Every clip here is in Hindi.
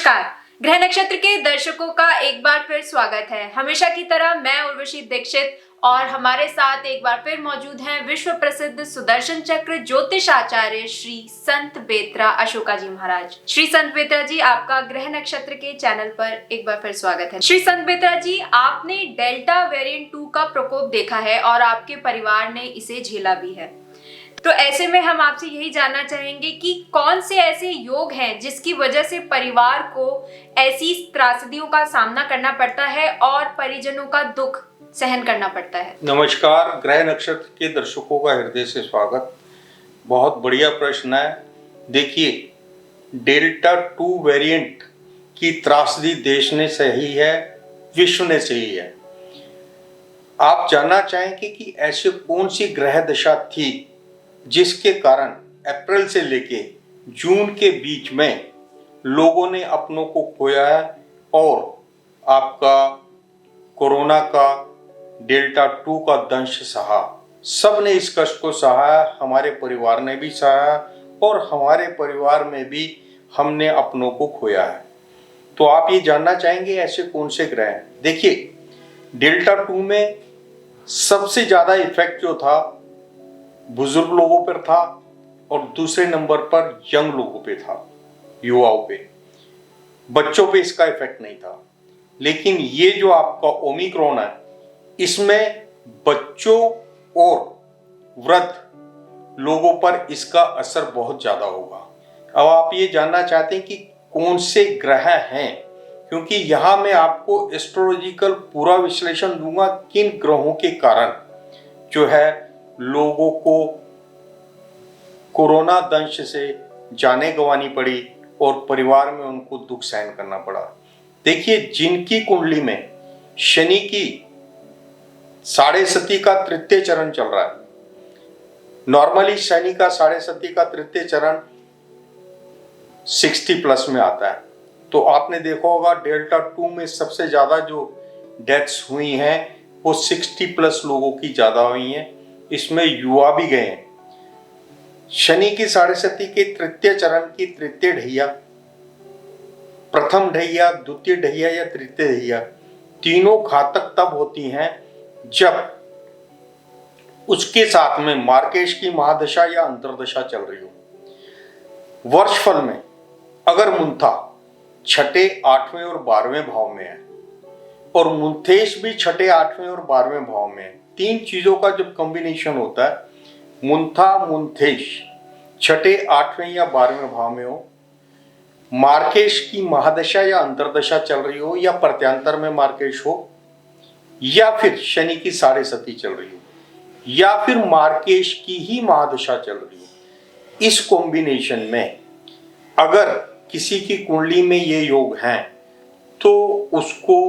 नमस्कार। ग्रह नक्षत्र के दर्शकों का एक बार फिर स्वागत है। हमेशा की तरह मैं उर्वशी दीक्षित और हमारे साथ एक बार फिर मौजूद हैं विश्व प्रसिद्ध सुदर्शन चक्र ज्योतिष आचार्य श्री संत बेत्रा अशोका जी महाराज। श्री संत बेत्रा जी, आपका ग्रह नक्षत्र के चैनल पर एक बार फिर स्वागत है। श्री संत बेत्रा जी, आपने डेल्टा वेरिएंट 2 का प्रकोप देखा है और आपके परिवार ने इसे झेला भी है। तो ऐसे में हम आपसे यही जानना चाहेंगे कि कौन से ऐसे योग हैं जिसकी वजह से परिवार को ऐसी त्रासदियों का सामना करना पड़ता है और परिजनों का दुख सहन करना पड़ता है। नमस्कार, ग्रह नक्षत्र के दर्शकों का हृदय से स्वागत। बहुत बढ़िया प्रश्न है। देखिए, डेल्टा 2 वेरिएंट की त्रासदी देश ने सही है, विश्व ने सही है। आप जानना चाहेंगे कि ऐसे कौन सी ग्रह दशा थी जिसके कारण अप्रैल से लेके जून के बीच में लोगों ने अपनों को खोया है और आपका कोरोना का डेल्टा 2 का दंश सहा। सब ने इस कष्ट को सहा, हमारे परिवार ने भी सहा और हमारे परिवार में भी हमने अपनों को खोया है। तो आप ये जानना चाहेंगे ऐसे कौन से ग्रह हैं। देखिए, डेल्टा 2 में सबसे ज़्यादा इफेक्ट जो था बुजुर्ग लोगों पर था और दूसरे नंबर पर यंग लोगों पे था, युवाओं पे। बच्चों पे इसका इफेक्ट नहीं था। लेकिन ये जो आपका ओमिक्रॉन है, इसमें बच्चों और वृद्ध लोगों पर इसका असर बहुत ज्यादा होगा। अब आप ये जानना चाहते हैं कि कौन से ग्रह हैं, क्योंकि यहां मैं आपको एस्ट्रोलॉजिकल पूरा विश्लेषण दूंगा किन ग्रहों के कारण जो है लोगों को कोरोना दंश से जाने गंवानी पड़ी और परिवार में उनको दुख सहन करना पड़ा। देखिए, जिनकी कुंडली में शनि की 6.5 का तृतीय चरण चल रहा है, नॉर्मली शनि का 6.5 का तृतीय चरण 60 प्लस में आता है। तो आपने देखा होगा डेल्टा 2 में सबसे ज्यादा जो डेथ्स हुई हैं वो 60 प्लस लोगों की ज्यादा हुई हैं। इसमें युवा भी गए हैं। शनि की 6.5 के तृतीय चरण की तृतीय ढैया, प्रथम ढैया, द्वितीय ढैया या तृतीय ढैया, तीनों घातक तब होती हैं जब उसके साथ में मार्केश की महादशा या अंतर्दशा चल रही हो। वर्षफल में अगर मुंथा 6ठे, 8वें और 12वें भाव में है और मुंथेश भी 6ठे, 8वें और 12वें भाव में है, तीन चीजों का जब कॉम्बिनेशन होता है, मुंथा मुंथेश 6ठे, 8वें या 12वें भाव में हो, मार्केश की महादशा या अंतर्दशा चल रही हो या प्रत्यांतर में मार्केश हो, या फिर शनि की 6.5 चल रही हो, या फिर मार्केश की ही महादशा चल रही हो, इस कॉम्बिनेशन में अगर किसी की कुंडली में ये योग हैं तो उसको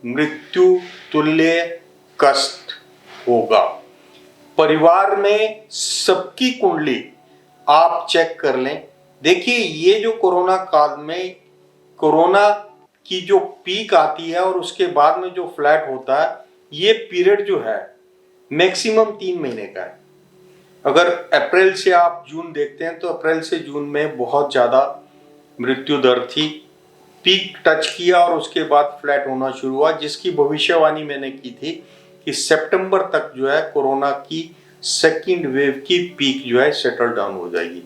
मृत्यु तुल्य कष्ट होगा। परिवार में सबकी कुंडली आप चेक कर लें। देखिए, ये जो कोरोना काल में कोरोना की जो पीक आती है और उसके बाद में जो फ्लैट होता है, ये पीरियड जो है मैक्सिमम 3 महीने का है। अगर अप्रैल से आप जून देखते हैं तो अप्रैल से जून में बहुत ज़्यादा मृत्यु दर थी, पीक टच किया और उसके बाद फ्लैट होना शुरू हुआ, जिसकी भविष्यवाणी मैंने की थी कि सितंबर तक जो है कोरोना की सेकंड वेव की पीक जो है सेटल डाउन हो जाएगी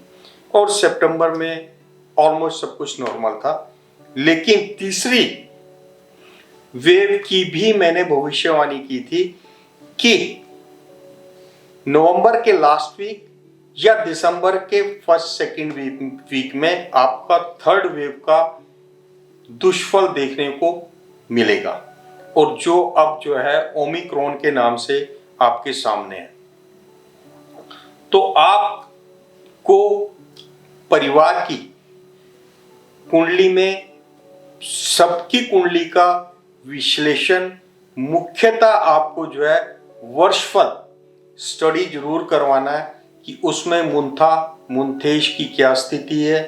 और सितंबर में ऑलमोस्ट सब कुछ नॉर्मल था। लेकिन तीसरी वेव की भी मैंने भविष्यवाणी की थी कि नवंबर के लास्ट वीक या दिसंबर के फर्स्ट सेकंड वीक में आपका थर्ड वेव का दुष्फल देखने को मिलेगा, और जो अब जो है ओमिक्रॉन के नाम से आपके सामने है। तो आपको परिवार की कुंडली में सबकी कुंडली का विश्लेषण मुख्यतः आपको जो है वर्षफल स्टडी जरूर करवाना है कि उसमें मुंथा मुंथेश की क्या स्थिति है,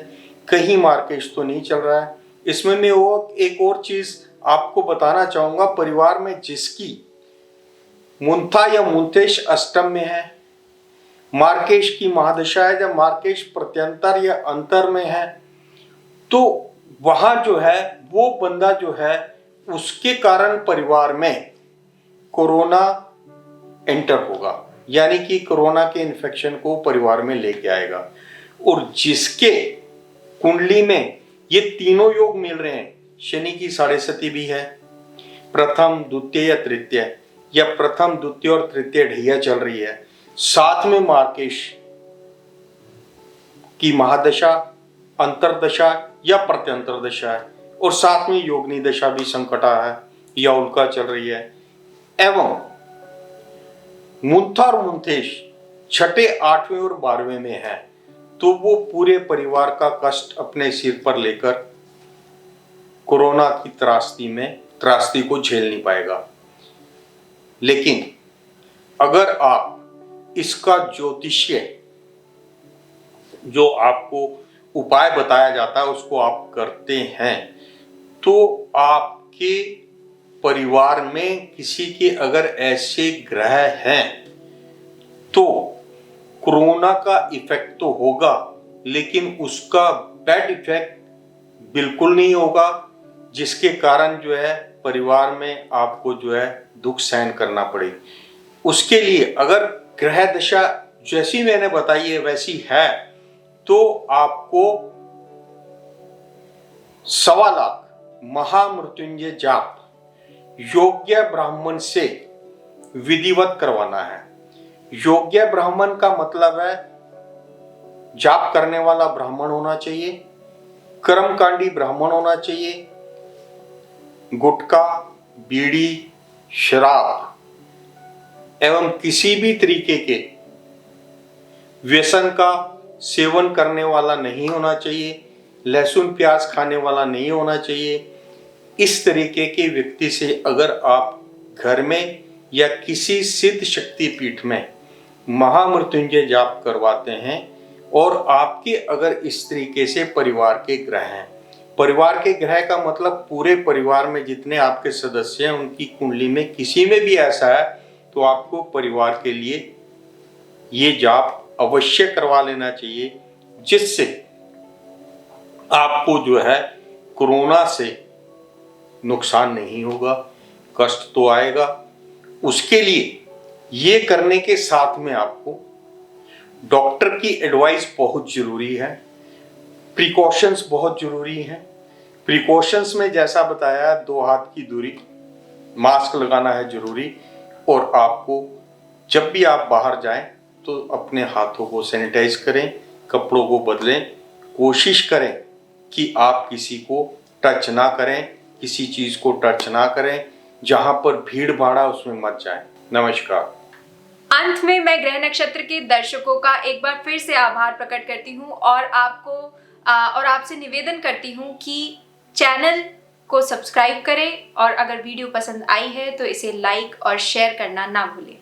कहीं मार्केश तो नहीं चल रहा है। इसमें मैं वो एक और चीज आपको बताना चाहूंगा, परिवार में जिसकी मुंथा या मुंथेश अष्टम में है, मार्केश की महादशा है या मार्केश प्रत्यंतर या अंतर में है, तो वहां जो है वो बंदा जो है उसके कारण परिवार में कोरोना एंटर होगा, यानी कि कोरोना के इन्फेक्शन को परिवार में लेके आएगा। और जिसके कुंडली में ये तीनों योग मिल रहे हैं, शनि की साढ़े सती भी है, प्रथम द्वितीय या तृतीय, या प्रथम द्वितीय और तृतीय ढैया चल रही है, साथ में मार्केश की महादशा, अंतरदशा या प्रत्यंतर दशा है, और साथ में योगनी दशा भी संकटा है या उल्का चल रही है, एवं मुंथा और मुंथेश छठे, आठवें और 12वें में है, तो वो पूरे परिवार का कष्ट अपने सिर पर लेकर कोरोना की त्रासदी को झेल नहीं पाएगा। लेकिन अगर आप इसका ज्योतिषीय जो आपको उपाय बताया जाता है उसको आप करते हैं, तो आपके परिवार में किसी के अगर ऐसे ग्रह हैं तो कोरोना का इफेक्ट तो होगा, लेकिन उसका बैड इफेक्ट बिल्कुल नहीं होगा, जिसके कारण जो है परिवार में आपको जो है दुख सहन करना पड़े। उसके लिए अगर ग्रह दशा जैसी मैंने बताई है वैसी है, तो आपको 1.25 लाख महामृत्युंजय जाप योग्य ब्राह्मण से विधिवत करवाना है। योग्य ब्राह्मण का मतलब है जाप करने वाला ब्राह्मण होना चाहिए, कर्मकांडी ब्राह्मण होना चाहिए, गुटखा, बीड़ी, शराब एवं किसी भी तरीके के व्यसन का सेवन करने वाला नहीं होना चाहिए, लहसुन प्याज खाने वाला नहीं होना चाहिए। इस तरीके के व्यक्ति से अगर आप घर में या किसी सिद्ध शक्ति पीठ में महामृत्युंजय जाप करवाते हैं, और आपके अगर इस तरीके से परिवार के ग्रह हैं, परिवार के ग्रह का मतलब पूरे परिवार में जितने आपके सदस्य हैं उनकी कुंडली में किसी में भी ऐसा है, तो आपको परिवार के लिए ये जाप अवश्य करवा लेना चाहिए, जिससे आपको जो है कोरोना से नुकसान नहीं होगा, कष्ट तो आएगा। उसके लिए ये करने के साथ में आपको डॉक्टर की एडवाइस बहुत जरूरी है, प्रिकॉशंस बहुत जरूरी हैं। प्रिकॉशंस में जैसा बताया 2 हाथ की दूरी, मास्क लगाना है जरूरी, और आपको जब भी आप बाहर जाएं तो अपने हाथों को सैनिटाइज करें, कपड़ों को बदलें, कोशिश करें कि आप किसी को टच ना करें, किसी चीज को टच ना करें, जहां पर भीड़ भाड़ है उसमें मत जाएं। नमस्कार। अंत में मैं ग्रह नक्षत्र के दर्शकों का एक बार फिर से आभार प्रकट करती हूँ और आपसे निवेदन करती हूँ कि चैनल को सब्सक्राइब करें, और अगर वीडियो पसंद आई है तो इसे लाइक और शेयर करना ना भूलें।